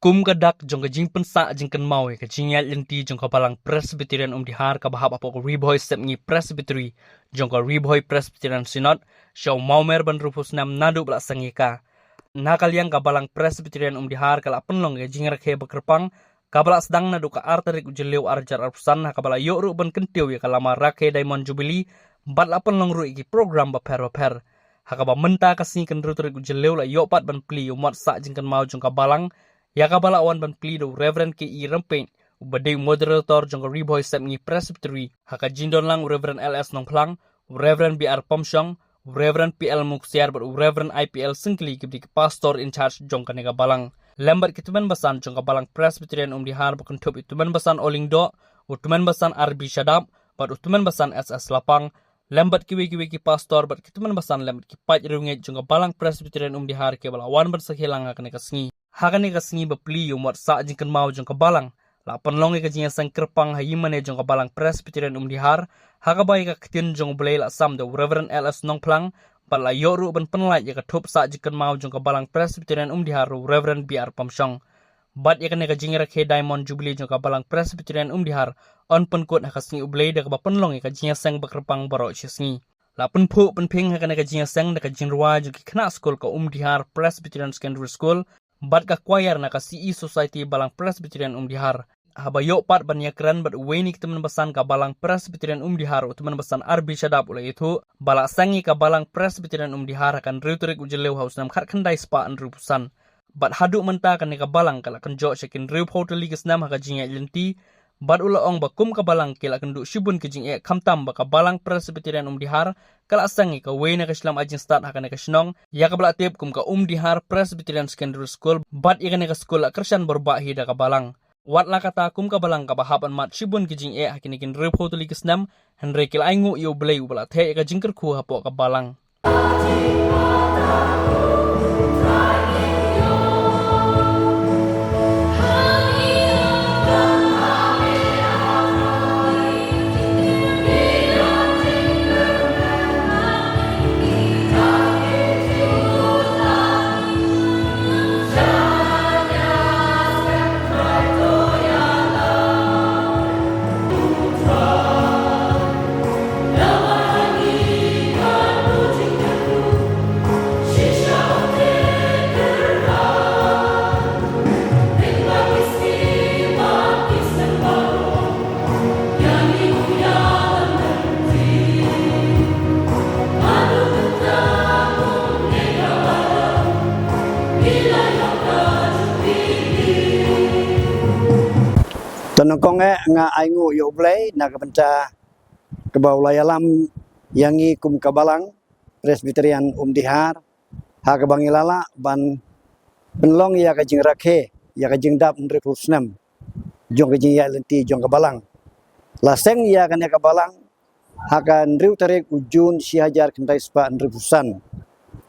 Kum kadak jong ka jing pensa jing kan mau ka jingyal inti jong ka balang Presbyterian dihar ka bahap apo Riboy step ngi Presbytery jong ka Riboy Presbyterian Synod show maumer ban rufus nam nadu bla sangika nakaliang ka balang Presbyterian dihar kala penlong ka jingrak he bakrepang ka bala sedang nadu ka arterik ujelew arjar arpusan ka bala yoru ban kentiu ya kalama rake Diamond Jubilee bat la penlong ru iki program ba per hakaba menta ka sing kan ruterik ujelew la yopat ban pli umat sa jing kan mau jong ka balang Yakabala awan ban plido Reverend K.E. Rempeng ubading moderator jong Riboy step ngi Presbytery haka jindon lang Reverend L.S. Nongplang Reverend B.R. Pomsyong Reverend P.L. Muksiar but Reverend I.P.L. Singkli kibdi pastor in charge jong kanega balang lembat kituman basan jong balang Presbyterian dihar bukan tup ituman basan Olingdo utuman basan R.B. Shadab but utuman basan S.S. Lapang lembat kiwi ki pastor but kituman basan lembat ki paj runget jong balang Presbyterian dihar ke bala wan bersahilang kanega sngi Hakani ka singi bapli umot sa jingkan mau jong kabalang. La panlong ka jinga sang kerpang hayimane jong kabalang Presbyterian dihar. Hakabay ka kitin jong belay la sam do Reverend L.S. Nongplang. Bat la yoru ban penlait ya ka tup sa jingkan mau jong kabalang Presbyterian dihar Reverend B.R. Pomsyong. Bat ya ka jinga rakhe Diamond Jubilee jong kabalang Presbyterian dihar. On penkut haka singi ublay da ka panlong ka jinga sang bakrepang baro singi. La penpu penping haka jinga sang da ka jinrwa jong ki kena school ka dihar Presbyterian Secondary School. Bat ka choir na ka CE Society balang Presbyterian dihar. Habayo pat ban yakran bat weni teman basan ka balang Presbyterian dihar teman basan RB Shadab ula itu bala sangi ka balang Presbyterian dihar akan reuterik ujelew haus nam khat khandai spa an rupusan. Bat hadu menta kan ka balang kala kan jo sekin reup hotel ligas nam haka jinga lenti. Bat ula ong bakum ka balang kila kan du shibun ke jing kamtam ba ka balang Presbyterian dihar kala sangi ka wena ka Islam ajin start hakane ka shnong ya ka tip kum ka dihar Presbyterian Secondary School bat ikane ka school kersan berbahi da ka balang wat la kata kum ka balang ka bahapan mat shibun ke jing hakine kin rep hoteli kisnam henry kil aingu yo blay ubala the ka jingker ku hapo ka balang Tanong nga aingu yo blay na kapenca kebaulayalam yangi kum kabalang Presbyterian dihar ha kabangilala ban penlong ya kajing rakhe ya kajing dap ndre pusnam jong kajing ya lenti jong kabalang laseng ya kan ya kabalang ha kan riu tarik ujun si hajar kentai spa ndre pusan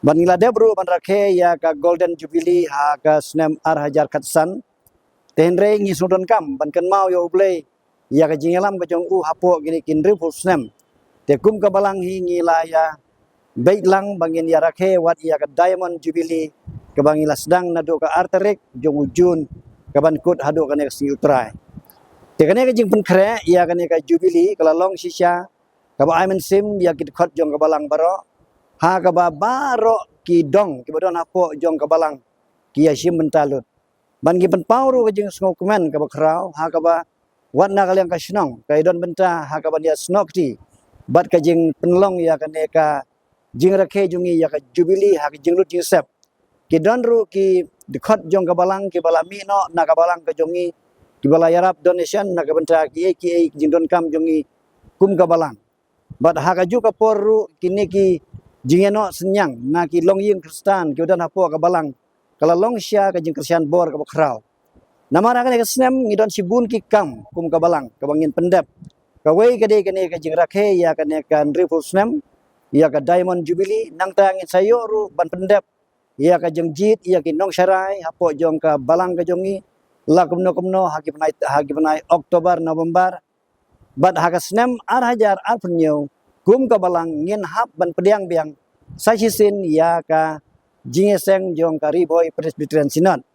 ban ngilade bro ban rakhe ya ka Golden Jubilee ha ka snam ar hajar katsan tenre ngi sudon kam ban kan mau yo blay ya ka jingalam ka jong hapo gini kinri pusnem te kum ka balang hi ngi la ya baitlang bangin ya rakhe wat ya ka Diamond Jubilee ka bangila sedang nado ka arterik jong ujun ka ban kut hado ka nek si utrai te kane ka jing pen kre ya ka nek Jubilee kala long sisha ka ba aimen sim ya kit khot jong ka balang baro ha ka ba baro ki dong ki bodon hapo jong ka balang ki ya sim mentalut ban gipen pauru ka jing sngo kumen ka bakrau ha ka ba wat na kaliang ka snong ka idon benta ha ka ban ya snokti bat ka jing penlong ya ka ne ka jing rakhe jungi ya ka Jubilee ha ka jing lut jing sep ki don ru ki dikhot jong ka balang ki bala mi no na ka balang ka jongi ki bala yarap donation na ka benta ki jing don kam jongi kum ka balang bat ha ka ju ka poru kini ki jingeno senyang na ki long ying Kristan ki udan hapo ka balang kala long sya ka jing Kristen bor ka bakrau namara ka snem ngidon sibun ki kam kum ka balang ka bangin pendep ka wei ka de ka ne ka jing rakhe ya ka ne kan riful snem ya ka Diamond Jubilee nang tangin sayo ru ban pendep ya ka jeng jit ya ki nong syarai hapo jong ka balang ka jongi la kumno hagi panai Oktober November bat haka snem ar hajar ar penyo kum ka balang ngin hap ban pediang biang sa sisin ya ka jingeseng jong ka Riboy Presbyterian Synod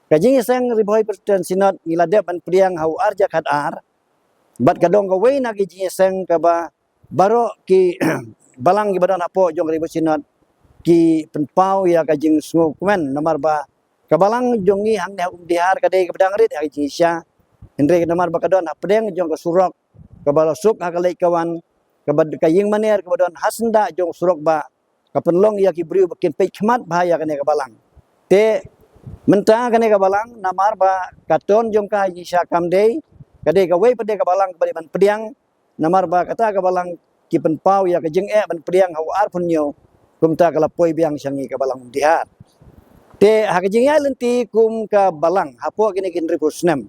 Kajing iseng riboy Presbyterian Synod ngiladep ban priang hau arja kad ar. Bat kadong ka way na kajing iseng ka ba baro ki balang ki badan apo jong riboy Synod ki penpau ya kajing sungu kumen namar ba kabalang jongi hang ne dihar kadai ka pedang rit kajing isya. Hendrek namar ba kadon apdeng jong ka surok ka balasuk ha kalai kawan ka bad kaying maner ka badon hasenda jong surok ba ka penlong ya ki briu bakin pe khmat bahaya kane ka balang. Te mentah kane ka balang namar ba katon jong ka isya kamdei kadai ka way pede ka balang ka ban pediang namar ba kata ka balang ki penpau ya ka jeng ban pediang hau ar punyo kumta kala poi biang syangi ka balang dihar. Te ha ka jeng lenti kum ka balang hapo kini kin ripusnem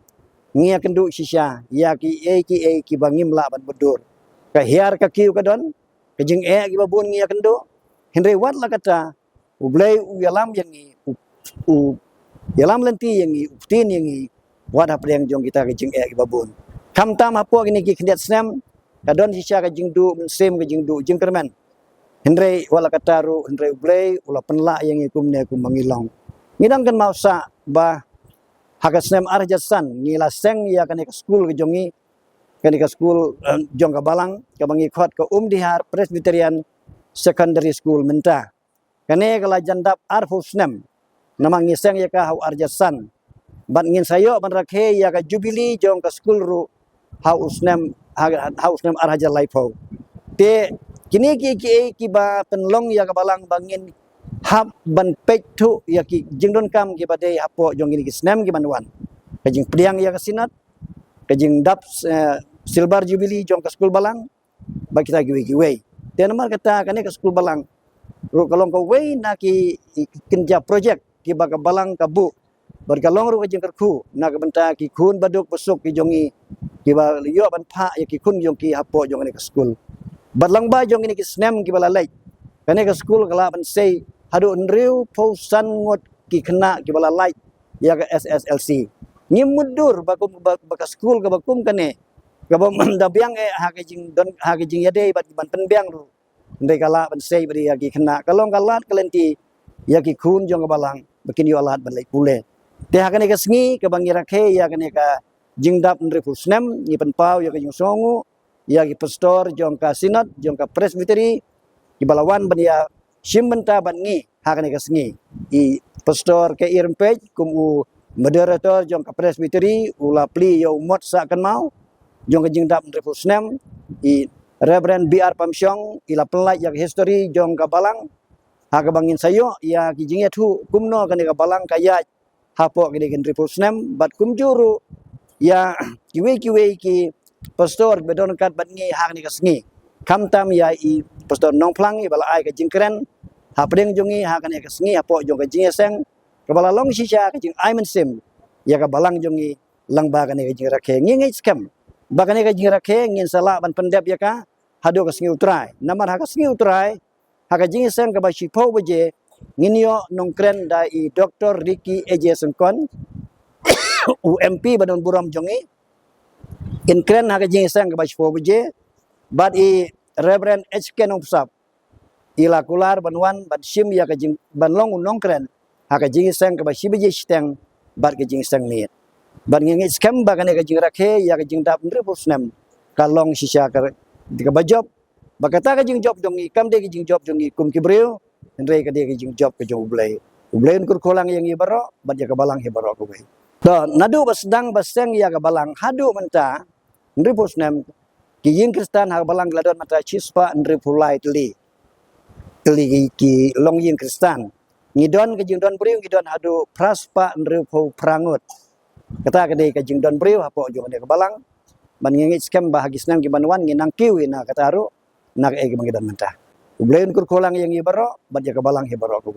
ngia kendu sisya ya ki bangim la ban bedur ka hiar ka kiu ka don ka jeng ki babun ngia kendu henre wat la kata ublai u yalam yang u yalam lenti yang uptin yang wat apa yang jong kita ke jeng ki babun kam tam hapo kini ki kendiat snem ka don sisya ka jeng du mensem ka jeng du jeng kermen henre wala kata ru henre ublai ula penla yang ikum ne kum mangilong ngidang kan mausa ba hagas nem arjasan ngila seng ya kane ke school ke jongi kane ke school jong ka balang ka bangi khot ka dihar Presbyterian Secondary School menta kane kala jandap arfusnem namang ngiseng ya ka hau arjasan ban ngin sayo ban rakhe ya ka jubili jong ka school ru hausnem arhaja laipo te kini ki ba penlong ya ka balang bangin hab ban pektu ya ki jingdon kam ki badai apo jong ini ki snem ki manuan kajing priang ya ka sinat kajing dap silver jubilee jong ka school balang ba kita gi way te namar kata kane ka school balang ru kalong ka way na ki kinja project ki ba ka balang ka bu berkalong ru kajing kerku na ka benta ki kun baduk besuk ki jongi ki ba yo ban pha ya ki kun jong ki apo jong ini ka school badlang ba jong ini ki snem ki balalai kane ka school kala ban sei hadu nriu pausan ngot ki kena ki bala light ya ke SSLC ngimudur bakum baka school ka bakum kane ka bam dabiang ha ke jing don ha ke jing yade bat ban penbiang ru ndai kala ban sei bari ya ki kena kalong kalat kalenti ya ki kun jong ka balang bakin yo alat ban lai pule te ha kane ka sngi ka bangi rakhe ya kane ka jing dap nriu snem ni penpau ya ke jing songu ya ki pastor jong ka sinat jong ka presbytery ki balawan ban ya Simbenta ban ngi hakane ka sngi I pastor ke irmpej kum u moderator jong ka presbytery ula pli yo mot sa kan mau jong ka jingdap refusnem I Reverend BR Pamsyong ila pelai yak history jong ka balang ha ka bangin sayo ya ki jingya thu kumno kane ka balang kaya hapo kene ken refusnem bat kum juru ya kiwe ki pastor bedon kat ban ngi hakane ka sngi kam tam ya I pastor nong plang I bala ai ka jingkren hapdeng jongi hakane ka sngi apo jong ka jingeseng ka bala long sisya ka jing aimen sim ya ka balang jongi lang ba kane ka jing rakhe ngi scam ba kane ka jing rakhe ngin sala ban pendep ya ka hado ka sngi utrai namar ha ka sngi utrai ha ka jingeseng ka ba shipo beje nginyo nongkren da I Dr. Ricky Eje Sengkon UMP badon buram jongi inkren ha ka jingeseng ka ba shipo beje bad I Reverend HK Nopsap ila kular banwan ban sim ya ka jing ban long nongkren ha ka jing sang ka ba sibeje steng bar ka jing sang mit ban ngi scam ba ka jing rakhe ya ka jing dap ndre pusnam ka long sisya ka ka ba job ba kata ka jing job dong I kam de ka jing job dong I kum kibreu ndre ka de ka jing job ka jong ublai kur kolang yang I baro bat ya ka balang he baro ko bai to nadu basdang baseng ya ka balang hadu menta ndre pusnam ki jing kristan ha balang gladon mata chispa ndre pulai tli ki long yin kristan ngidon ke jing don briu ngidon hadu praspa ndreu po prangut kata kade ke jing don briu hapo jong ne ke balang ban ngengit skem bahagis nang ki banwan nginang kiwi na kata ru nak e ke mangidon mentah ubleun kur kolang yang ibaro bat ya ke balang he baro ko